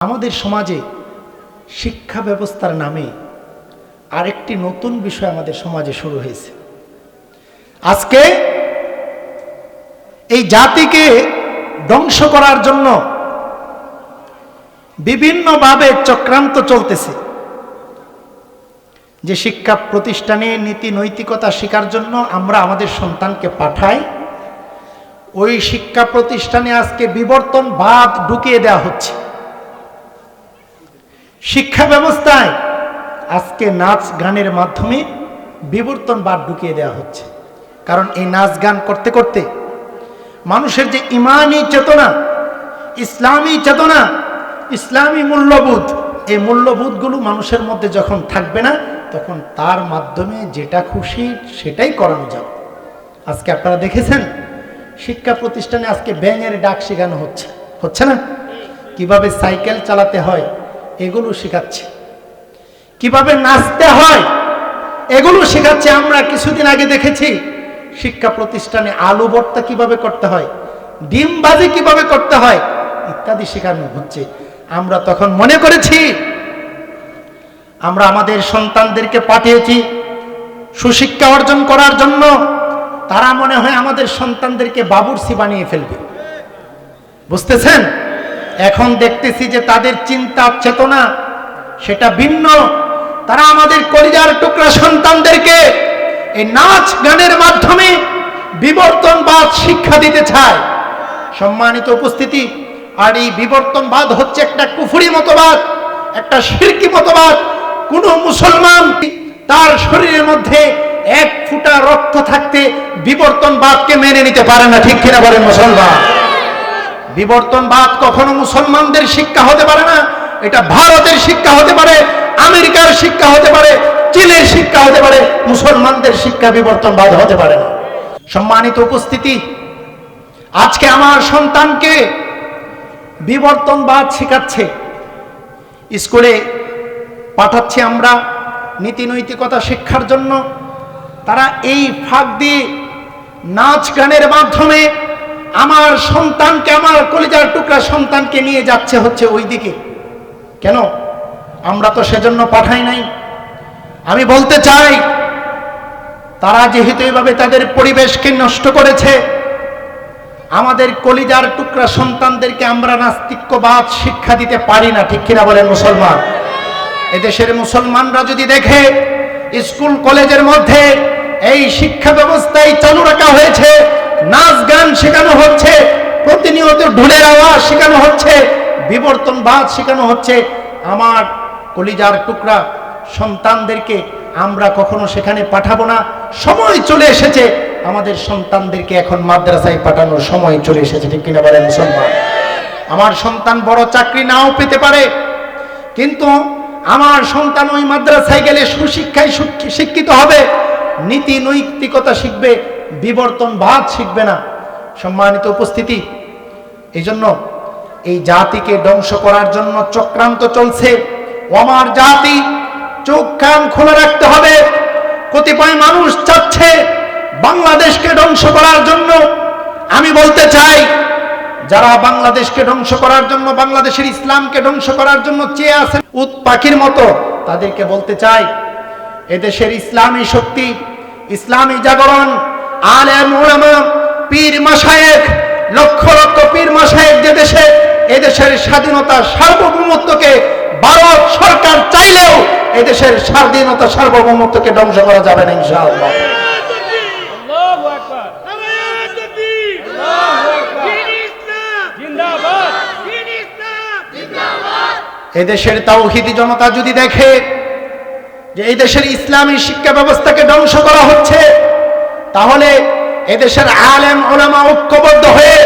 আমাদের সমাজে শিক্ষা ব্যবস্থার নামে আরেকটি নতুন বিষয় আমাদের সমাজে শুরু হয়েছে। আজকে এই জাতিকে ধ্বংস করার জন্য বিভিন্নভাবে চক্রান্ত চলতেছে। যে শিক্ষা প্রতিষ্ঠানে নীতি নৈতিকতা শেখার জন্য আমরা আমাদের সন্তানকে পাঠাই, ওই শিক্ষা প্রতিষ্ঠানে আজকে বিবর্তনবাদ ঢুকিয়ে দেওয়া হচ্ছে। শিক্ষা ব্যবস্থায় আজকে নাচ গানের মাধ্যমে বিবর্তনবাদ ঢুকিয়ে দেওয়া হচ্ছে। কারণ এই নাচ গান করতে করতে মানুষের যে ইমানি চেতনা, ইসলামী চেতনা, ইসলামী মূল্যবোধ, এই মূল্যবোধগুলো মানুষের মধ্যে যখন থাকবে না, তখন তার মাধ্যমে যেটা খুশি সেটাই করানো যাবে। আজকে আপনারা দেখেছেন শিক্ষা প্রতিষ্ঠানে আজকে ব্যাঙের ডাক শেখানো হচ্ছে না? কিভাবে সাইকেল চালাতে হয় এগুলো শেখাচ্ছে, কিভাবে নাচতে হয় এগুলো শেখাচ্ছে। আমরা কিছুদিন আগে দেখেছি শিক্ষা প্রতিষ্ঠানে আলু ভর্তা কিভাবে করতে হয়, ডিম ভাজি কিভাবে করতে হয় ইত্যাদি শেখানো হচ্ছে। আমরা তখন মনে করেছি আমরা আমাদের সন্তানদেরকে পাঠিয়েছি সুশিক্ষা অর্জন করার জন্য, তারা মনে হয় আমাদের সন্তানদেরকে বাবুর্চি বানিয়ে ফেলবে। বুঝতেছেন? এখন দেখতেছি যে তাদের চিন্তা চেতনা সেটা ভিন্ন। তারা আমাদের কলিজার টুকরা সন্তানদেরকে এই নাচ গানের মাধ্যমে বিবর্তনবাদ শিক্ষা দিতে চায়। সম্মানিত উপস্থিতি, আর এই বিবর্তনবাদ হচ্ছে একটা কুফরি মতবাদ, একটা শিরকি মতবাদ। কোন মুসলমান তার শরীরের মধ্যে এক ফোঁটা রক্ত থাকতে বিবর্তনবাদকে মেনে নিতে পারে না। ঠিক কিনা বলেন মুসলমান? বিবর্তনবাদ কখনো মুসলমানদের শিক্ষা হতে পারে না। এটা ভারতের শিক্ষা হতে পারে, আমেরিকার শিক্ষা হতে পারে, চীনের শিক্ষা হতে পারে, মুসলমানদের শিক্ষা বিবর্তনবাদ হতে পারে না। সম্মানিত উপস্থিতি, আজকে আমার সন্তানকে বিবর্তনবাদ শেখাচ্ছে, স্কুলে পাঠাচ্ছি আমরা নীতি নৈতিকতা শিক্ষার জন্য। তারা এই ফাঁক দিয়ে নাচ গানের মাধ্যমে আমার সন্তানকে, আমার কলিজার টুকরা সন্তানকে নিয়ে যাচ্ছে হচ্ছে ওই দিকে। কেন? আমরা তো সেজন্য পাঠাই নাই। আমি বলতে চাই, তারা যেহেতু এভাবে তাদের পরিবেশকে নষ্ট করেছে, আমাদের কলিজার টুকরা সন্তানদেরকে আমরা নাস্তিক্যবাদ শিক্ষা দিতে পারি না। ঠিক কিনা বলেন মুসলমান? এদেশের মুসলমানরা যদি দেখে স্কুল কলেজের মধ্যে এই শিক্ষা ব্যবস্থায় চালু রাখা হয়েছে, নাচ গান শেখানো হচ্ছে, প্রতিনিয়ত ঢোলের আওয়াজ শেখানো হচ্ছে, বিবর্তনবাদ শেখানো হচ্ছে, আমার কলিজার টুকরা সন্তানদেরকে আমরা কখনো সেখানে পাঠাবো না। সময় চলে এসেছে আমাদের সন্তানদেরকে এখন মাদ্রাসায় পাঠানোর সময় চলে এসেছে। ঠিক কিনা বলেন মুসলমান? আমার সন্তান বড় চাকরি নাও পেতে পারে, কিন্তু আমার সন্তান ওই মাদ্রাসায় গেলে সুশিক্ষায় শিক্ষিত হবে, নীতি নৈতিকতা শিখবে, বিবর্তনবাদ শিখবে না। সম্মানিত উপস্থিতি, এই জন্য এই জাতিকে ধ্বংস করার জন্য চক্রান্ত চলছে। ও আমার জাতি, চোখ কান খোলা রাখতে হবে। কতিপয় মানুষ চাচ্ছে বাংলাদেশকে ধ্বংস করার জন্য। আমি বলতে চাই, যারা বাংলাদেশকে ধ্বংস করার জন্য, বাংলাদেশের ইসলামকে ধ্বংস করার জন্য চেয়ে আছেন উট পাখির মতো, তাদেরকে বলতে চাই, এদেশের ইসলামী শক্তি, ইসলামী জাগরণ, আলেম উলামা, পীর মাশায়েখ, লক্ষ লক্ষ পীর মাশায়েখ যে দেশে, এদেশের স্বাধীনতা সার্বভৌমত্বকে ভারত সরকার চাইলেও এদেশের স্বাধীনতা সার্বভৌমত্বকে ধ্বংস করা যাবে না ইনশাআল্লাহ। এদেশের তাওহীদি জনতা যদি দেখে যে এই দেশের ইসলামী শিক্ষা ব্যবস্থাকে ধ্বংস করা হচ্ছে, তাহলে এদেশের আলেম উলামা ঐক্যবদ্ধ হয়ে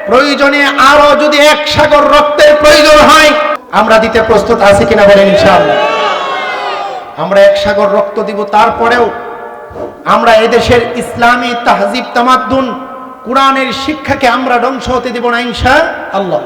প্রয়োজনে আরো যদি এক সাগর রক্তের প্রয়োজন হয় আমরা দিতে প্রস্তুত আছি কিনা বলেন ইনশাআল্লাহ? আমরা এক সাগর রক্ত দিব, তারপরেও আমরা এদেশের ইসলামী তাহজিব তামাদ্দুন কোরআনের শিক্ষাকে আমরা ধ্বংস হতে দেব না ইনশাআল্লাহ।